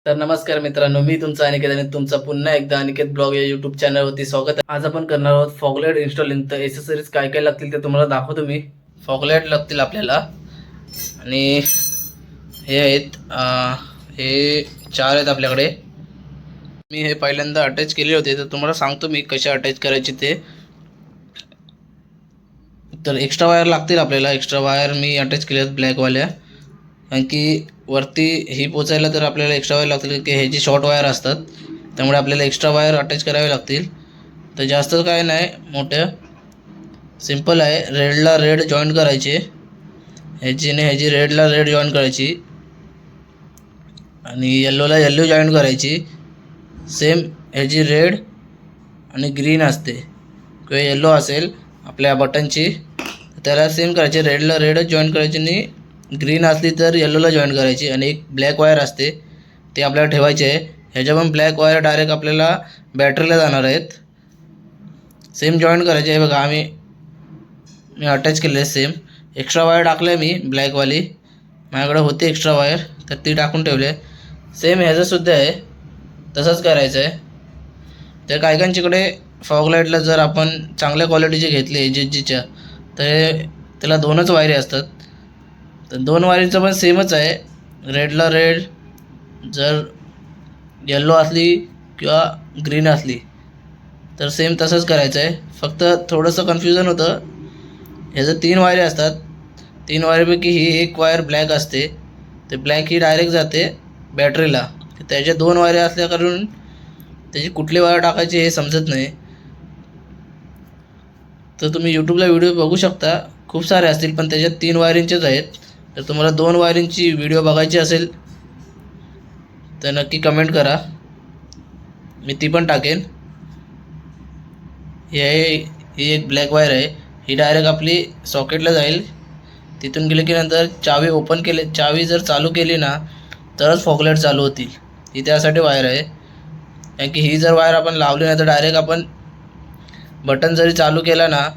तर नमस्कार मित्रांनो, मी तुमचा अनिकेत आणि तुमचा पुन्हा एकदा अनिकेत ब्लॉग या यूट्यूब चॅनलवरती स्वागत आहे. आज आपण करणार आहोत फॉगलाईट इन्स्टॉलिंग. तर एसेसरीज काय काय लागतील ते तुम्हाला दाखवतो मी. फॉगलाईट लागतील आपल्याला आणि हे आहेत हे 4 आहेत आपल्याकडे. मी हे पहिल्यांदा अटॅच केले होते, तर तुम्हाला सांगतो मी कशा अटॅच करायचे ते. तर एक्स्ट्रा वायर लागतील आपल्याला. एक्स्ट्रा वायर मी अटॅच केले आहेत ब्लॅकवाल्या, कारण की वरती ही पोचायला तर आपल्याला एक्स्ट्रा वायर लागतील, की हे जी शॉर्ट वायर असतात त्यामुळे आपल्याला एक्स्ट्रा वायर अटॅच करावे लागतील. तर जास्त काय नाही, मोठ्या सिंपल आहे. रेडला रेड जॉईंट करायचे, ह्याची रेडला रेड जॉईंट करायची आणि येल्लोला येल्लो जॉईंट करायची. सेम ह्याची रेड आणि ग्रीन असते किंवा येल्लो असेल आपल्या बटनची, त्याला सेम करायचे. रेडला रेडच जॉईंट करायची आणि ग्रीन असली तर येल्लोला जॉईन करायची. आणि एक ब्लॅक वायर असते ते आपल्याला ठेवायचे आहे. ह्याच्या पण ब्लॅक वायर डायरेक्ट आपल्याला बॅटरीला जाणार आहेत. सेम जॉईन करायचे आहे. बघा मी अटॅच केले आहे सेम. एक्स्ट्रा वायर टाकलं आहे मी ब्लॅकवाली, माझ्याकडे होती एक्स्ट्रा वायर तर ती टाकून ठेवली आहे. सेम ह्याचंसुद्धा आहे, तसंच करायचं आहे. तर काहीकांच्याकडे फॉगलाईटला जर आपण चांगल्या क्वालिटीचे घेतले जीच्या, तर त्याला 2च वायरी असतात. तर 2 वायरींचं पण सेमच आहे. रेडला रेड जर येल्लो असली किंवा ग्रीन असली तर सेम तसंच करायचं आहे. फक्त थोडंसं कन्फ्युजन होतं. ह्याचं 3 वायरी असतात. 3 वायरीपैकी ही एक वायर ब्लॅक असते, ते ब्लॅक ही डायरेक्ट जाते बॅटरीला. त्याच्या 2 वायरी असल्या कारण त्याची कुठली वायर टाकायची हे समजत नाही. तर तुम्ही यूट्यूबला व्हिडिओ बघू शकता, खूप सारे असतील, पण त्याच्यात 3 वायरिंगचेच आहेत. तर तुम्हाला 2 वायरिंगची व्हिडिओ बघायची असेल तर नक्की कमेंट करा, मी ती पण टाकेन. ही एक ब्लॅक वायर आहे, ही डायरेक्ट आपली सॉकेटला जाईल. तिथून गेले की नंतर चावी जर चालू केली ना तरच फॉगलाईट चालू होतील. ही त्यासाठी वायर आहे, कारण की ही जर वायर आपण लावली नाही तर डायरेक्ट आपण बटन जरी चालू केला ना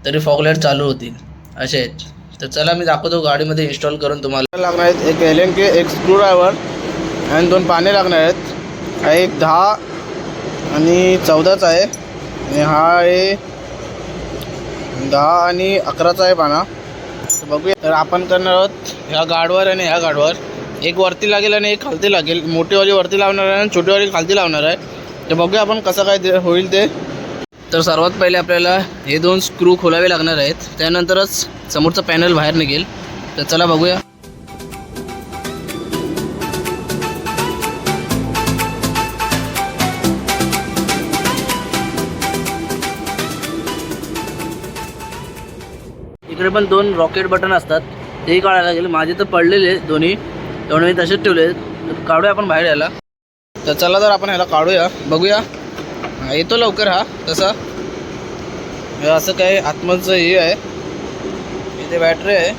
तरी फॉगलाईट चालू होतील, असे आहेत. तर चला मी दाखवतो गाडीमध्ये इन्स्टॉल करून तुम्हाला. लागणार आहेत एक एलेन के, एक स्क्रूड्रायव्हर आणि 2 पाने लागणार आहेत. हा एक 10 आणि 14चा आहे आणि हा आहे 10 आणि 11चा आहे पाना. तर बघूया. तर आपण करणार आहोत ह्या गाडवर आणि ह्या गाडवर. एक वरती लागेल आणि एक खालती लागेल. मोठीवाली वरती लावणार आहे आणि छोटीवाली खालती लावणार आहे. तर बघूया आपण कसं काय होईल ते. तर सर्वात पहिले आपल्याला हे 2 स्क्रू खोलावे लागणार आहेत, त्यानंतरच समोरचं पॅनल बाहेर निघेल. तर चला बघूया. इकडे पण 2 रॉकेट बटन असतात, तेही काढायला लागेल. माझे तर पडलेले दोन्ही, त्यामुळे मी तसेच ठेवले. तर काढूया आपण बाहेर याला. तर चला तर आपण ह्याला काढूया, बघूया. येतो लवकर हा तसा. असं काय आतमधचं हे आहे, इथे बॅटरी आहे.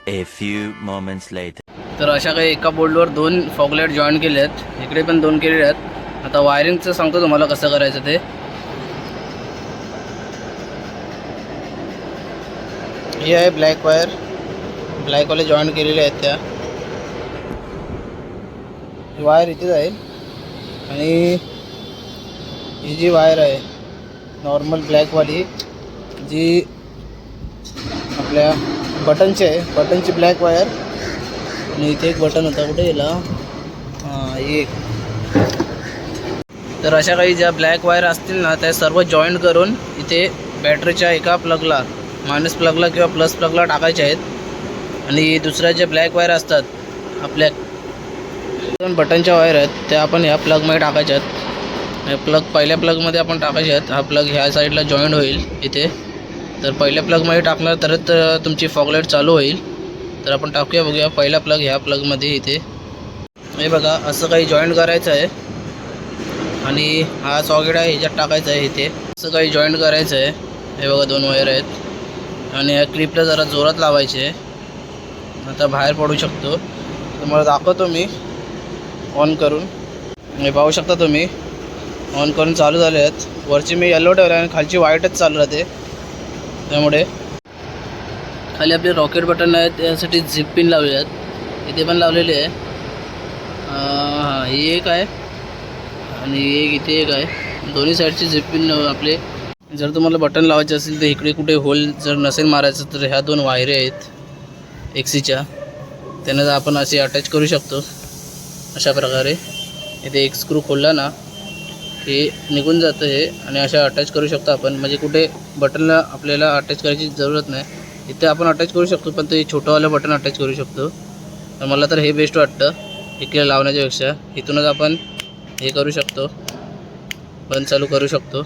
A few moments later. तर अशा काही एका बोर्डवर 2 फॉगलाईट जॉईन केले आहेत, इकडे पण 2 केलेले आहेत. आता वायरिंगचं सांगतो तुम्हाला कसं करायचं ते. ही आहे ब्लॅक वायर, ब्लॅकवाले जॉईन केलेले आहेत. त्या वायर इथे जाईल आणि ही जी वायर आहे नॉर्मल ब्लॅकवाली, जी आपल्या बटनची आहे, बटनची ब्लॅक वायर. आणि इथे एक बटन होता, कुठे गेला? एक. तर अशा काही ज्या ब्लॅक वायर असतील ना त्या सर्व जॉईन करून इथे बॅटरीच्या एका प्लगला, मायनस प्लगला किंवा प्लस प्लगला टाकायचे आहेत. आणि दुसऱ्या ज्या ब्लॅक वायर असतात आपल्या 2 बटनच्या वायर आहेत, त्या आपण ह्या प्लगमध्ये टाकायच्या आहेत. प्लग पहिल्या प्लगमध्ये आपण टाकायचे आहेत. हा प्लग ह्या साईडला जॉईंट होईल इथे. तर पहिल्या प्लगमध्ये टाकणार तरच तुमची फॉगलाईट चालू होईल. तर आपण टाकूया, बघूया. पहिला प्लग ह्या प्लगमध्ये इथे. हे बघा असं काही जॉईंट करायचं आहे आणि हा सॉकेट आहे ह्याच्यात टाकायचं आहे इथे. असं काही जॉईंट करायचं आहे. हे बघा 2 वायर आहेत आणि ह्या क्लिपला जरा जोरात लावायचे आहे. आता बाहेर पडू शकतो. तुम्हाला दाखवतो मी ऑन करून. हे पाहू शकता तुम्ही, ऑन करून चालू झाले आहेत. वरची मी येल्लो ठेवलं आणि खालची व्हाईटच चालू राहते, त्यामुळे खाली आपले रॉकेट बटन आहेत त्यासाठी झिप पिन लावले आहेत, इथे पण लावलेले आहे. हां ही एक आहे आणि एक इथे एक आहे. दोन्ही साईडची झिप पिन आपले. जर तुम्हाला बटन लावायचे असेल तर इकडे कुठे होल जर नसेल मारायचं तर ह्या 2 वायरे आहेत एक्सीच्या, त्यांना आपण असे अटॅच करू शकतो अशा प्रकारे. इथे एक स्क्रू खोलला ना हे निघून जातं हे, आणि अशा अटॅच करू शकतो आपण. म्हणजे कुठे बटनला आपल्याला अटॅच करायची जरूरत नाही, इथे आपण अटॅच करू शकतो, पण ते छोटंवालं बटन अटॅच करू शकतो. तर मला तर हे बेस्ट वाटतं इकडे लावण्याच्यापेक्षा. इथूनच आपण हे करू शकतो, बंद चालू करू शकतो.